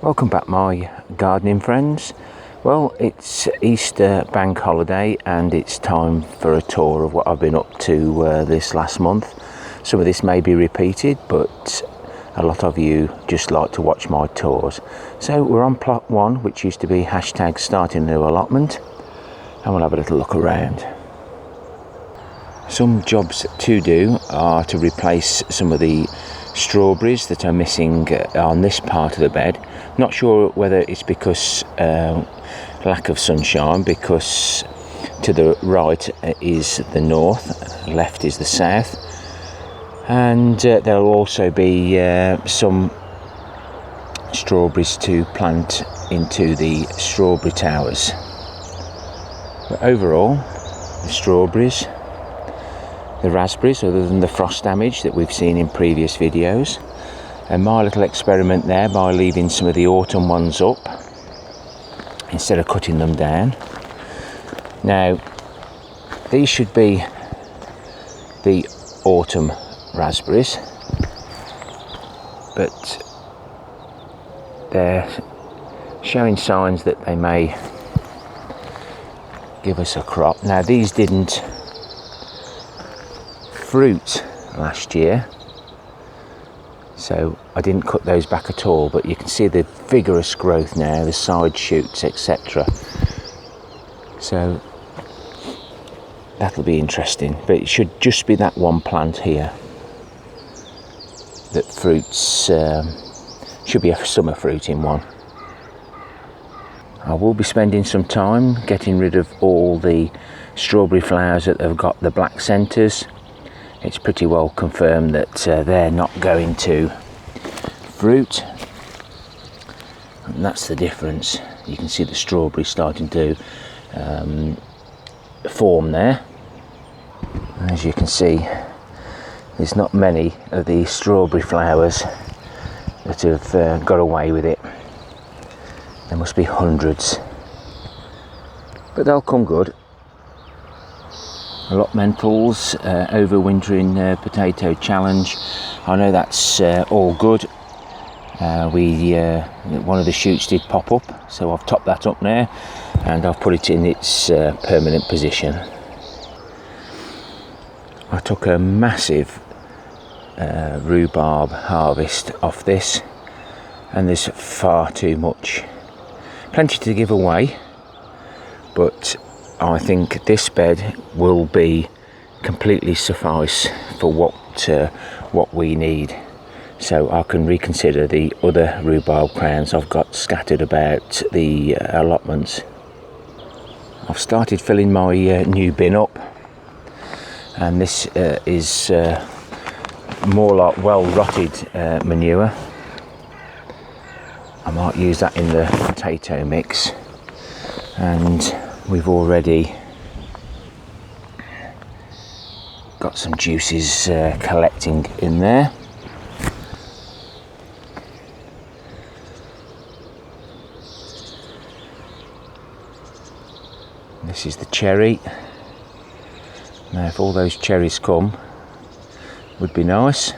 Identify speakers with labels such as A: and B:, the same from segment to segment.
A: Welcome back, my gardening friends. Well, it's Easter bank holiday and it's time for a tour of what I've been up to this last month. Some of this may be repeated, but a lot of you just like to watch my tours. So we're on plot 1, which used to be hashtag starting a new allotment, and we'll have a little look around. Some jobs to do are to replace some of the strawberries that are missing on this part of the bed. Not sure whether it's because lack of sunshine, because to the right is the north, left is the south, and there'll also be some strawberries to plant into the strawberry towers. But overall, the strawberries, the raspberries, other than the frost damage that we've seen in previous videos, and my little experiment there by leaving some of the autumn ones up instead of cutting them down. Now these should be the autumn raspberries, but they're showing signs that they may give us a crop. Now these didn't fruit last year, so I didn't cut those back at all, but you can see the vigorous growth now, the side shoots, etc. So that'll be interesting, but it should just be that one plant here that fruits. Should be a summer fruit in one. I will be spending some time getting rid of all the strawberry flowers that have got the black centres. It's pretty well confirmed that they're not going to fruit, and that's the difference. You can see the strawberry starting to form there. And as you can see, there's not many of the strawberry flowers that have got away with it. There must be hundreds, but they'll come good. Allotmentals, overwintering potato challenge. I know that's all good. One of the shoots did pop up, so I've topped that up now and I've put it in its permanent position. I took a massive rhubarb harvest off this, and there's far too much. Plenty to give away, but I think this bed will be completely suffice for what we need, so I can reconsider the other rhubarb crowns I've got scattered about the allotments. I've started filling my new bin up, and this is more like well rotted manure. I might use that in the potato mix, and we've already got some juices collecting in there. This is the cherry. Now if all those cherries come, would be nice.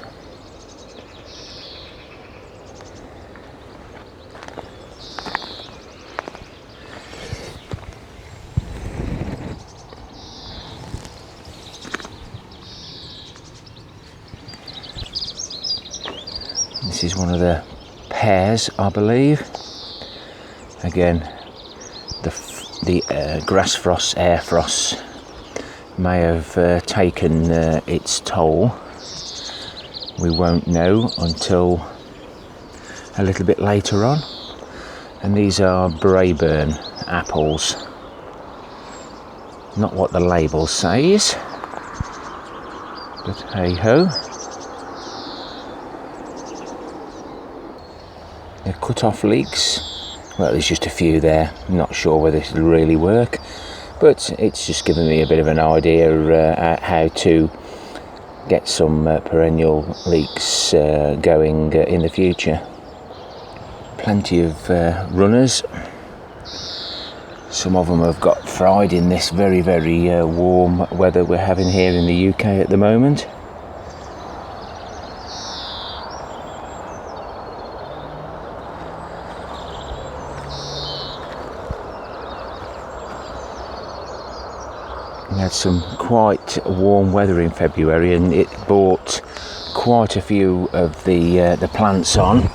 A: This is one of the pears, I believe. Again, the grass frost, air frost may have taken its toll. We won't know until a little bit later on. And these are Braeburn apples. Not what the label says, but hey ho. The cut-off leeks, well, there's just a few there. I'm not sure whether it'll really work, but it's just given me a bit of an idea how to get some perennial leeks going in the future. Plenty of runners. Some of them have got fried in this very, very warm weather we're having here in the UK at the moment. We had some quite warm weather in February, and it brought quite a few of the plants on.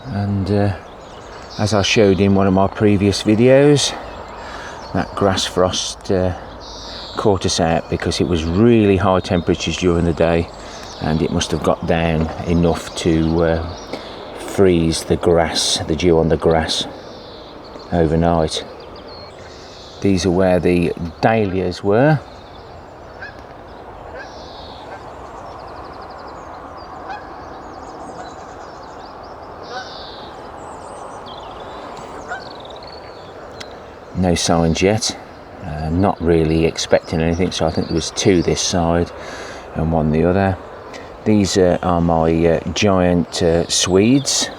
A: And as I showed in one of my previous videos, that grass frost caught us out because it was really high temperatures during the day, and it must have got down enough to freeze the grass, the dew on the grass, overnight. These are where the dahlias were. No signs yet. Not really expecting anything, so I think there was 2 this side and 1 the other. These are my giant Swedes.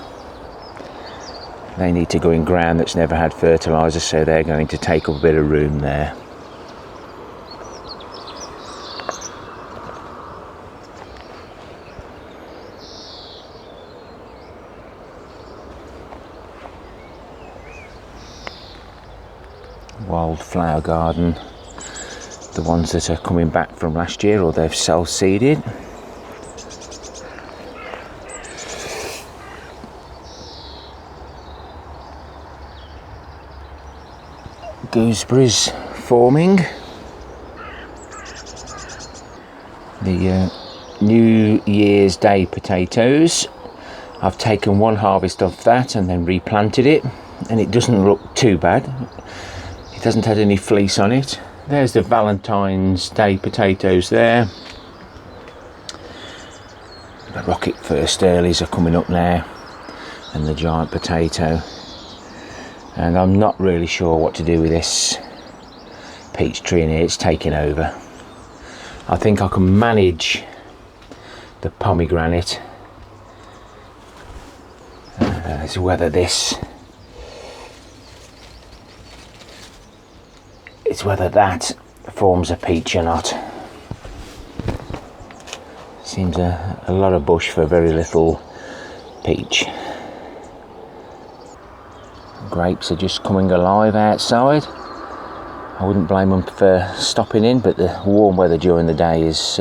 A: They need to go in ground that's never had fertiliser, so they're going to take up a bit of room there. Wildflower garden, the ones that are coming back from last year or they've self-seeded. Gooseberries forming. The New Year's Day potatoes, I've taken 1 harvest of that and then replanted it, and it doesn't look too bad. It hasn't had any fleece on it. There's the Valentine's Day potatoes there. The rocket first earlies are coming up now, and the giant potato. And I'm not really sure what to do with this peach tree in here. It's taking over. I think I can manage the pomegranate. It's whether that forms a peach or not. Seems a lot of bush for very little peach. Grapes are just coming alive outside. I wouldn't blame them for stopping in, but the warm weather during the day has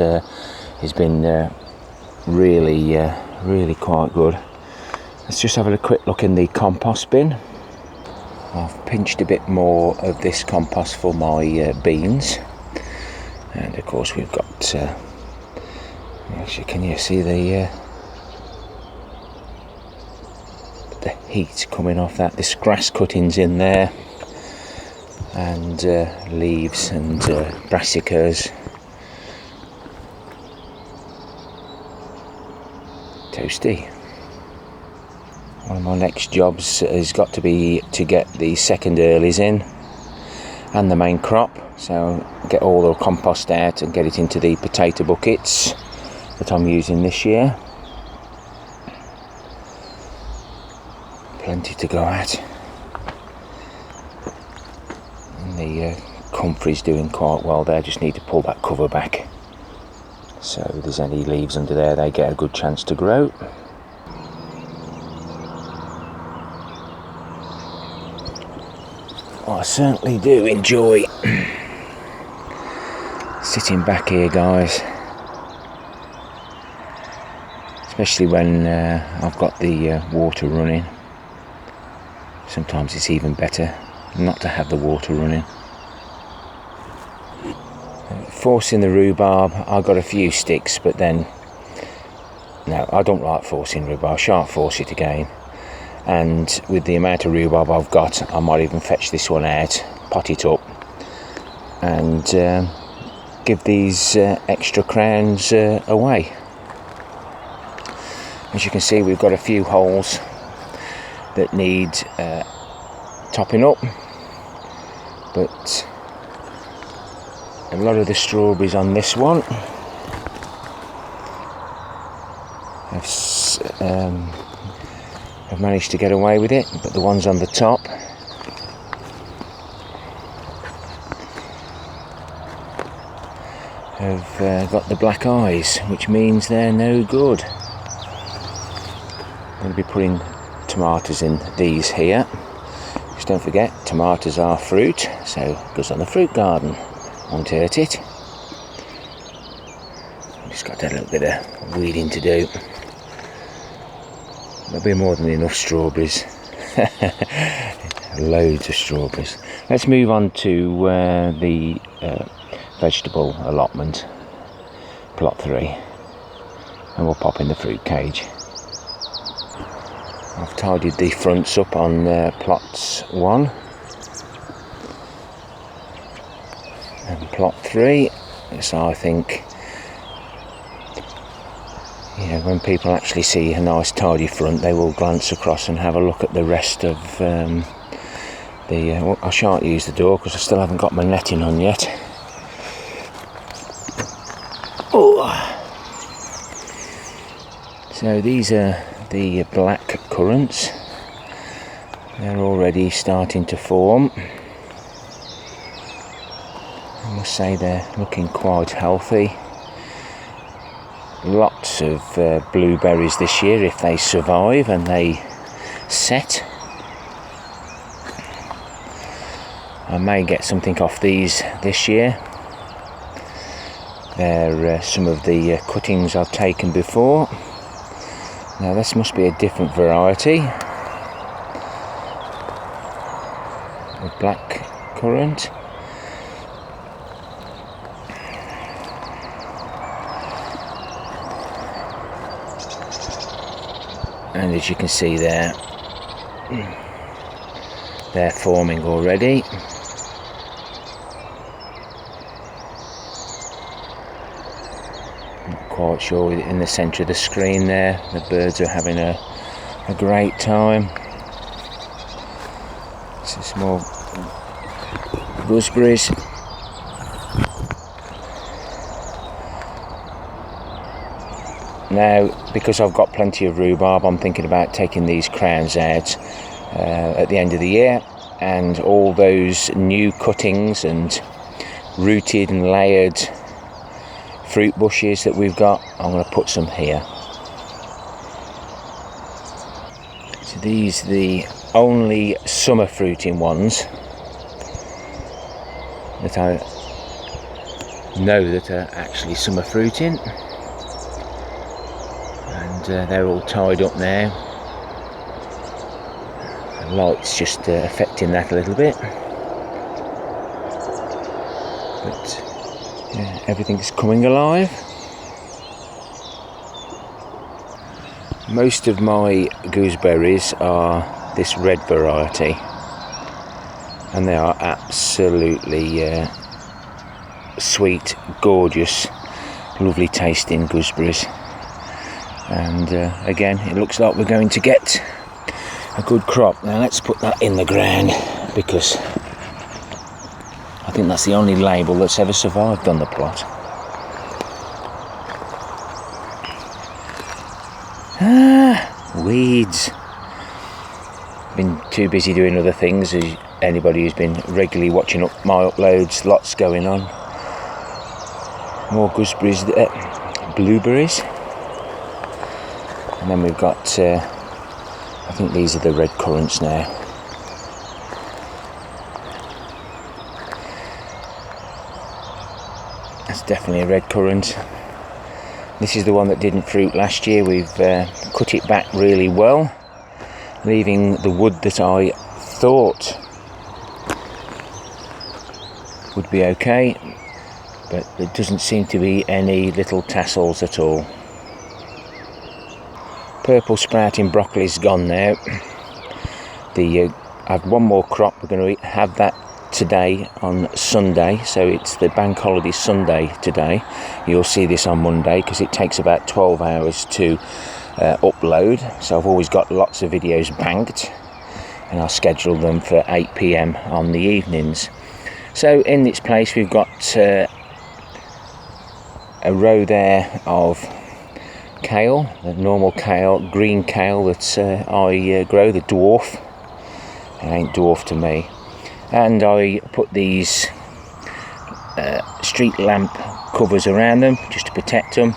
A: been really quite good. Let's just have a quick look in the compost bin. I've pinched a bit more of this compost for my beans, and of course we've got actually, can you see the heat coming off that? This grass cuttings in there, and leaves and brassicas. Toasty. One of my next jobs has got to be to get the second earlies in and the main crop, so get all the compost out and get it into the potato buckets that I'm using this year. Plenty to go at. And the comfrey's doing quite well there. Just need to pull that cover back, so if there's any leaves under there, they get a good chance to grow. I certainly do enjoy sitting back here, guys, especially when I've got the water running. Sometimes it's even better not to have the water running. Forcing the rhubarb, I got a few sticks, but then no, I don't like forcing rhubarb. I shan't force it again. And with the amount of rhubarb I've got, I might even fetch this one out, pot it up, and give these extra crowns away. As you can see, we've got a few holes that need topping up, but a lot of the strawberries on this one have managed to get away with it, but the ones on the top have got the black eyes, which means they're no good. I'm going to be putting tomatoes in these here. course, don't forget, tomatoes are fruit, so it goes on the fruit garden. Won't hurt it. Just got a little bit of weeding to do. There'll be more than enough strawberries. Loads of strawberries. Let's move on to the vegetable allotment, plot 3, and we'll pop in the fruit cage. I've tidied the fronts up on plots 1 and plot 3, so I think, you know, when people actually see a nice tidy front, they will glance across and have a look at the rest of well, I shan't use the door because I still haven't got my netting on yet. Oh. So these are the blackcurrants. They're already starting to form. I must say they're looking quite healthy. Lots of blueberries this year if they survive and they set. I may get something off these this year. They're some of the cuttings I've taken before. Now this must be a different variety of blackcurrant. And as you can see there, they're forming already. Quite sure in the centre of the screen there, the birds are having a great time. Some small gooseberries. Now, because I've got plenty of rhubarb, I'm thinking about taking these crowns out at the end of the year, and all those new cuttings and rooted and layered fruit bushes that we've got, I'm going to put some here. So these are the only summer fruiting ones that I know that are actually summer fruiting, and they're all tied up now. The light's just affecting that a little bit, but yeah, everything's coming alive. Most of my gooseberries are this red variety, and they are absolutely sweet, gorgeous, lovely tasting gooseberries. And again, it looks like we're going to get a good crop. Now let's put that in the ground, because I think that's the only label that's ever survived on the plot. Weeds. Been too busy doing other things. As anybody who's been regularly watching my uploads, lots going on. More gooseberries, blueberries. And then we've got, I think these are the red currants now. That's definitely a red currant. This is the one that didn't fruit last year. We've cut it back really well, leaving the wood that I thought would be okay, but there doesn't seem to be any little tassels at all. Purple sprouting broccoli's gone now. I have one more crop. We're going to have that today on Sunday, so it's the bank holiday Sunday today. You'll see this on Monday because it takes about 12 hours to upload, so I've always got lots of videos banked, and I'll schedule them for 8 PM on the evenings. So in its place we've got a row there of kale, the normal kale, green kale that I grow, the dwarf. It ain't dwarf to me. And I put these street lamp covers around them just to protect them.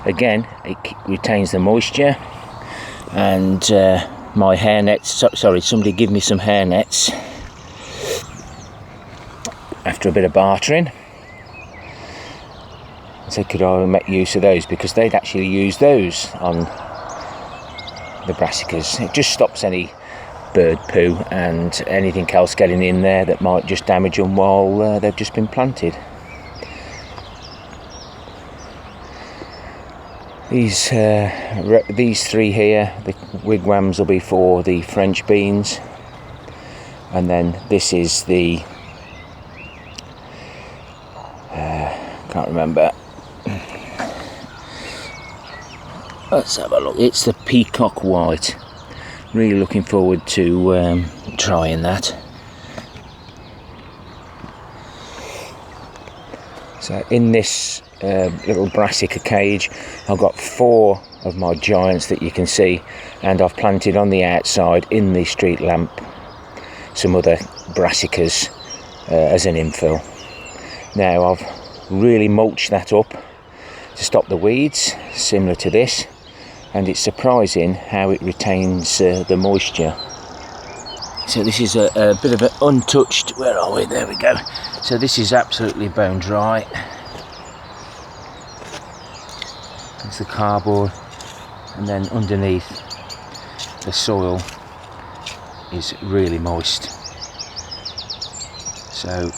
A: Again, it retains the moisture. And my hair nets, sorry, somebody give me some hair nets. after a bit of bartering. So could I make use of those, because they'd actually use those on the brassicas. It just stops any bird poo and anything else getting in there that might just damage them while they've just been planted. These three here, the wigwams, will be for the French beans, and then this is the can't remember. Let's have a look. It's the peacock white. Really looking forward to trying that. So in this little brassica cage, I've got 4 of my giants that you can see, and I've planted on the outside in the street lamp some other brassicas as an infill. Now I've really mulched that up to stop the weeds, similar to this, and it's surprising how it retains the moisture. So this is a bit of an untouched, where are we? There we go. So this is absolutely bone dry. It's the cardboard, and then underneath the soil is really moist. So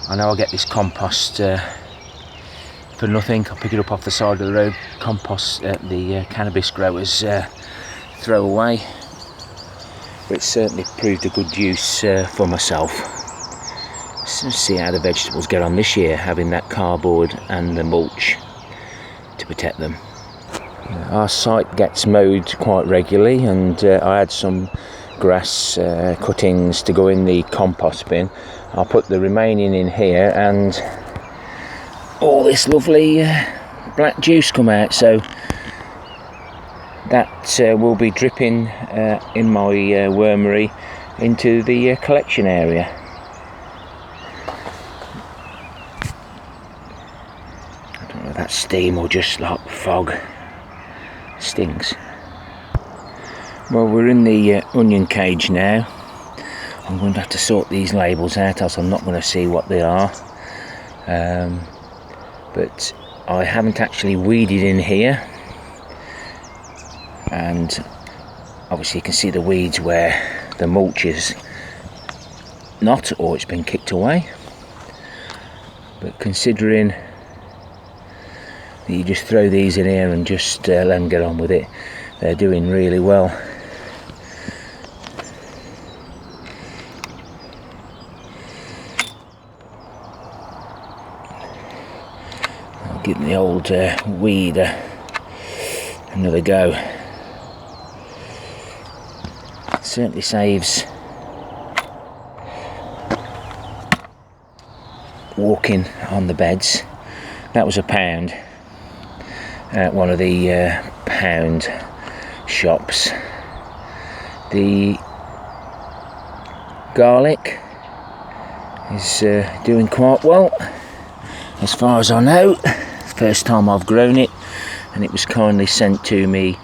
A: I know I'll get this compost for nothing. I'll pick it up off the side of the road. Compost the cannabis growers throw away, but it's certainly proved a good use for myself. So see how the vegetables get on this year, having that cardboard and the mulch to protect them. Our site gets mowed quite regularly, and I had some grass cuttings to go in the compost bin. I'll put the remaining in here, and all this lovely black juice come out, so that will be dripping in my wormery into the collection area. I don't know if that's steam or just like fog. Stings. Well, we're in the onion cage now. I'm going to have to sort these labels out, else I'm not going to see what they are. But I haven't actually weeded in here, and obviously you can see the weeds where the mulch is not, or it's been kicked away. But considering that you just throw these in here and just let them get on with it, they're doing really well. Giving the old weed another go. It certainly saves walking on the beds. That was £1 at one of the pound shops. The garlic is doing quite well, as far as I know. First time I've grown it, and it was kindly sent to me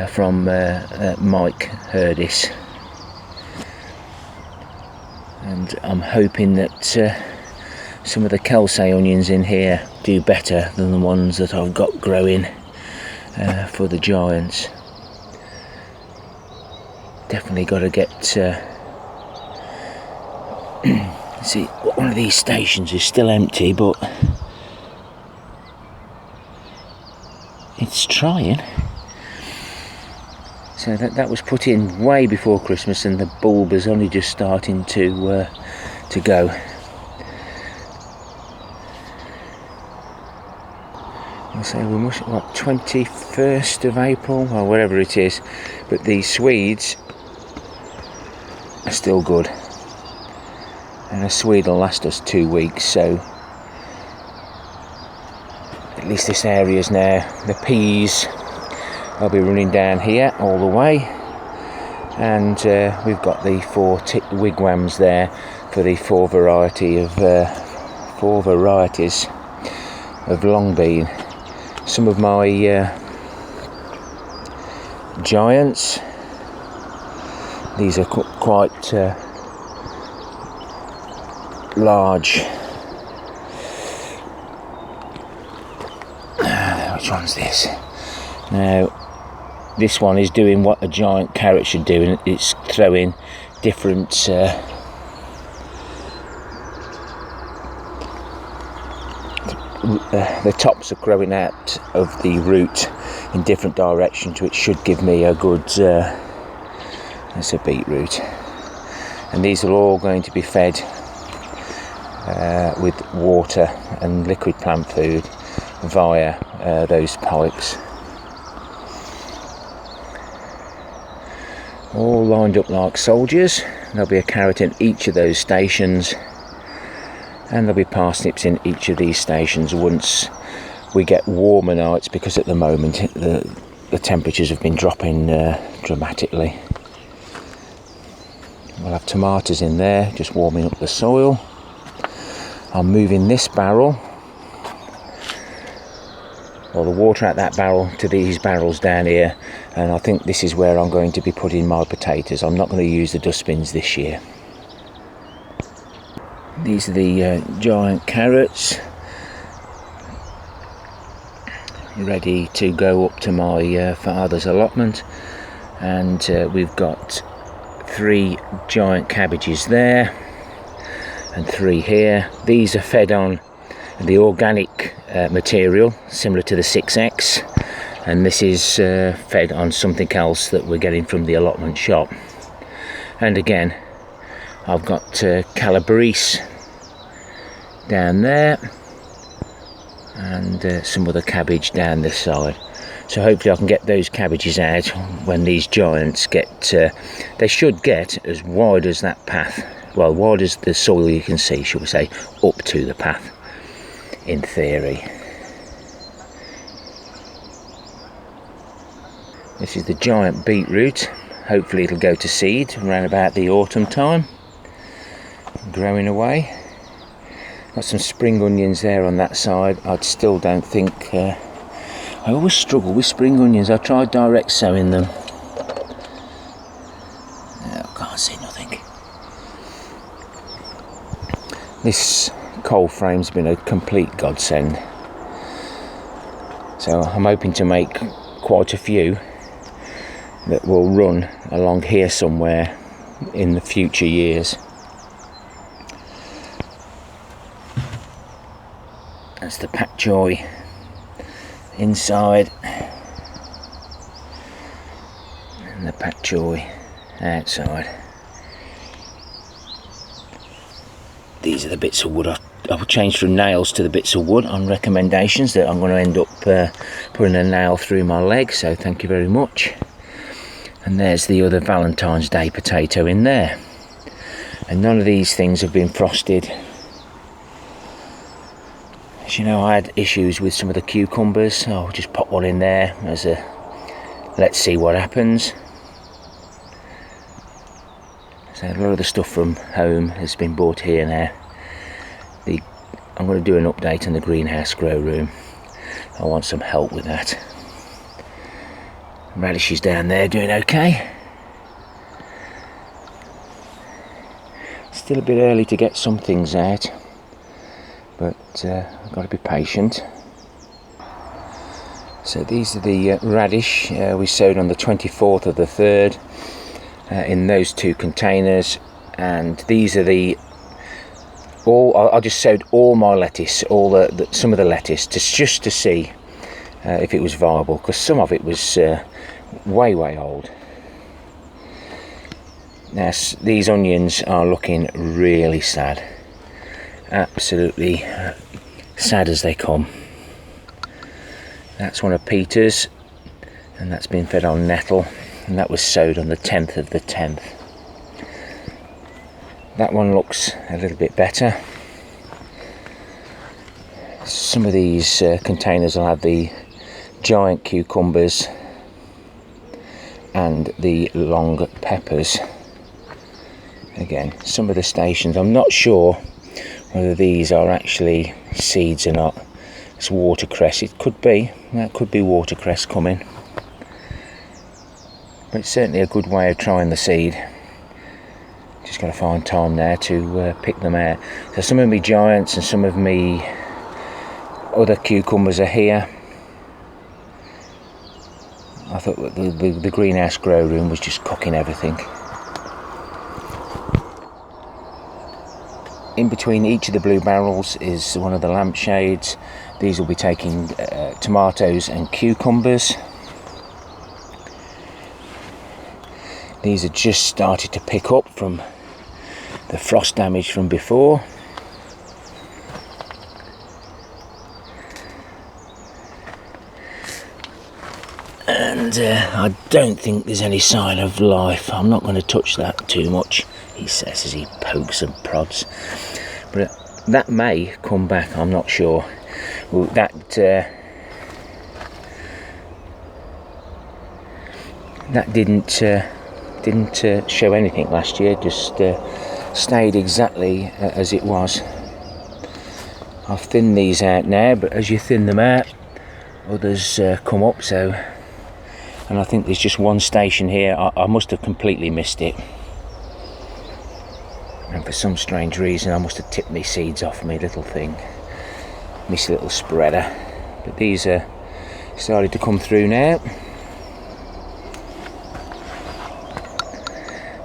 A: from Mike Hurdis, and I'm hoping that some of the Kelsey onions in here do better than the ones that I've got growing for the giants. Definitely got to get see, one of these stations is still empty, but it's trying. So that was put in way before Christmas, and the bulb is only just starting to go. So we must, what, 21st of April or whatever it is, but these Swedes are still good, and a Swede will last us 2 weeks, so at least this area's now. The peas, I'll be running down here all the way, and we've got the 4 wigwams there for the 4 varieties of long bean. Some of my giants, these are quite large, which one's this? Now this one is doing what a giant carrot should do, and it's throwing different the tops are growing out of the root in different directions, which should give me a good that's a beetroot, and these are all going to be fed with water and liquid plant food via those pipes, all lined up like soldiers. There'll be a carrot in each of those stations, and there'll be parsnips in each of these stations once we get warmer nights, because at the moment the temperatures have been dropping dramatically. We'll have tomatoes in there, just warming up the soil. I'm moving this barrel, or the water out that barrel, to these barrels down here, and I think this is where I'm going to be putting my potatoes. I'm not going to use the dustbins this year. These are the giant carrots, ready to go up to my father's allotment, and we've got 3 giant cabbages there and 3 here. These are fed on the organic material similar to the 6X, and this is fed on something else that we're getting from the allotment shop. And again, I've got calabrese down there, and some other cabbage down this side. So hopefully I can get those cabbages out when these giants get, they should get as wide as that path, well, wide as the soil you can see, shall we say, up to the path, in theory. This is the giant beetroot. Hopefully it'll go to seed around about the autumn time, growing away. Got some spring onions there on that side. I still don't think, I always struggle with spring onions. I tried direct sowing them. I can't see nothing. This coal frame's been a complete godsend. So I'm hoping to make quite a few that will run along here somewhere in the future years. That's the pak choy inside, and the pak choy outside. These are the bits of wood. I've changed from nails to the bits of wood on recommendations that I'm going to end up putting a nail through my leg, so thank you very much. And there's the other Valentine's Day potato in there, and none of these things have been frosted. As you know, I had issues with some of the cucumbers. I'll just pop one in there as a let's see what happens. So a lot of the stuff from home has been bought here now. I'm going to do an update on the greenhouse grow room. I want some help with that. Radish is down there doing okay. Still a bit early to get some things out, but I've got to be patient. So these are the radish we sowed on the 24th of the 3rd in those 2 containers, and these are the I just sowed all my lettuce, some of the lettuce, just to see if it was viable, because some of it was way old. Now these onions are looking really sad, absolutely sad as they come. That's one of Peter's, and that's been fed on nettle, and that was sowed on the 10th of the 10th. That one looks a little bit better. Some of these containers will have the giant cucumbers and the long peppers. Again, some of the stations, I'm not sure whether these are actually seeds or not. It's watercress, it could be, that could be watercress coming. But it's certainly a good way of trying the seed. just got to find time now to pick them out. So some of me giants and some of me other cucumbers are here. I thought the greenhouse grow room was just cooking everything. In between each of the blue barrels is one of the lampshades. These will be taking tomatoes and cucumbers. These are just started to pick up from the frost damage from before. And I don't think there's any sign of life. I'm not going to touch that too much, he says as he pokes and prods. But that may come back, I'm not sure. Well, that didn't show anything last year, just stayed exactly as it was. I've thinned these out now, but as you thin them out, others come up. So, and I think there's just one station here. I must have completely missed it, and for some strange reason I must have tipped my seeds off my little thing, my little spreader. But these are started to come through now.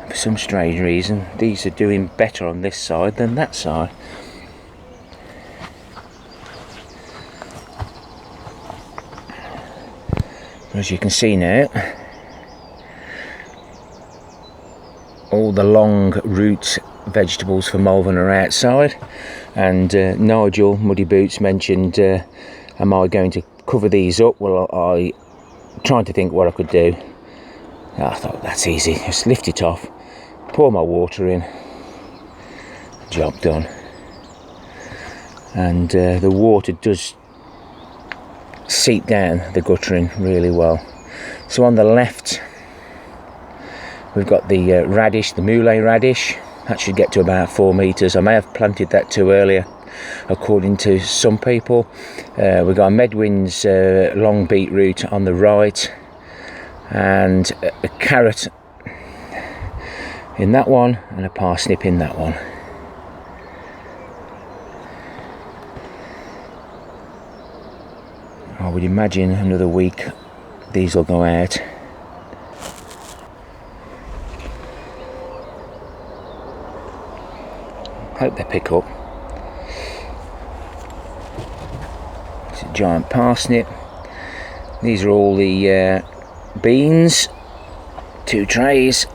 A: For some strange reason, these are doing better on this side than that side. As you can see now, all the long root vegetables for Malvern are outside, and Nigel Muddy Boots mentioned, am I going to cover these up? Well, I trying to think what I could do. I thought that's easy, just lift it off, pour my water in, job done. And the water does seep down the guttering really well. So on the left we've got the radish, the moulet radish. That should get to about 4 metres. I may have planted that too earlier according to some people. We've got a Medwin's long beetroot on the right, and a carrot in that one, and a parsnip in that one. I would imagine another week these will go out. Hope they pick up. It's a giant parsnip. These are all the beans, 2 trays.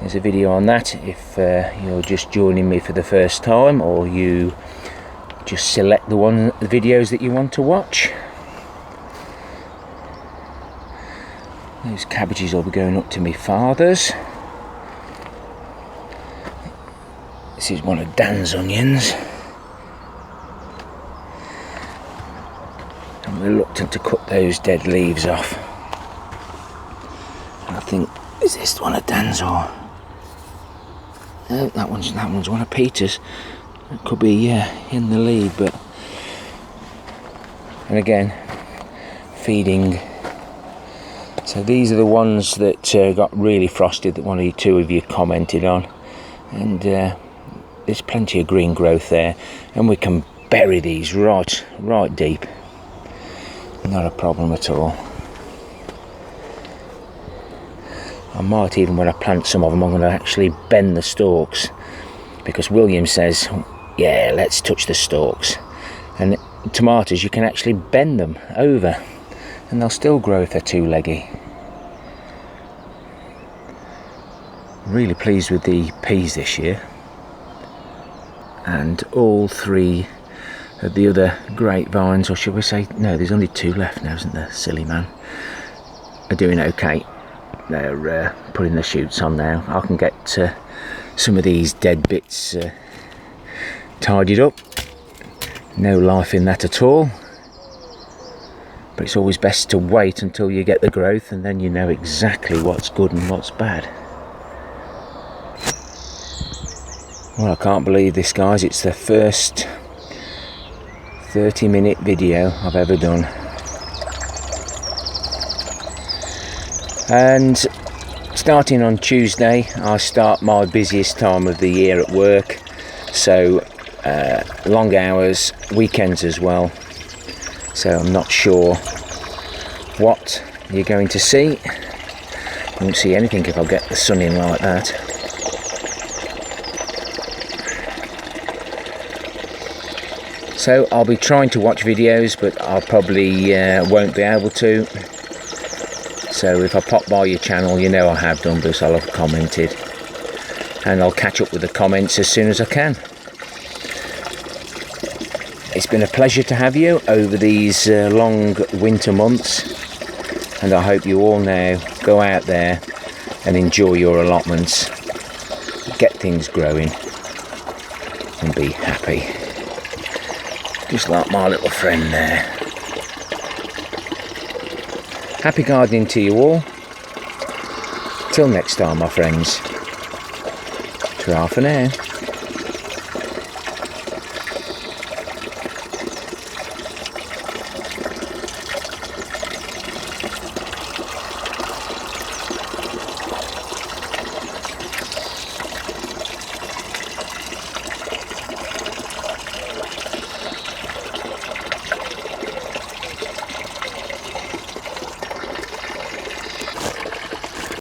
A: There's a video on that if you're just joining me for the first time, or you just select the videos that you want to watch. Those cabbages will be going up to my father's. This is one of Dan's onions. I'm reluctant to cut those dead leaves off. And I think, is this one of Dan's or? Oh, that one's one of Peter's. It could be in the lead, but, and again, feeding. So these are the ones that got really frosted that one or two of you commented on, and there's plenty of green growth there, and we can bury these right deep. Not a problem at all. I might even, when I plant some of them, I'm going to actually bend the stalks, because William says, yeah, let's touch the stalks. And tomatoes, you can actually bend them over and they'll still grow if they're too leggy. Really pleased with the peas this year, and all 3 of the other grapevines, or should we say, no, there's only 2 left now, isn't there, silly man, are doing okay. They're putting the shoots on now. I can get some of these dead bits tidied up. No life in that at all, but it's always best to wait until you get the growth, and then you know exactly what's good and what's bad. Well, I can't believe this, guys. It's the first 30-minute video I've ever done, and Starting on Tuesday, I start my busiest time of the year at work, so long hours, weekends as well, so I'm not sure what you're going to see. You won't see anything if I get the sun in like that. So I'll be trying to watch videos, but I probably won't be able to. So if I pop by your channel, you know I have done, because I'll have commented. And I'll catch up with the comments as soon as I can. It's been a pleasure to have you over these long winter months. And I hope you all now go out there and enjoy your allotments. Get things growing. And be happy. Just like my little friend there. Happy gardening to you all. Till next time, my friends. Ta-ra for now.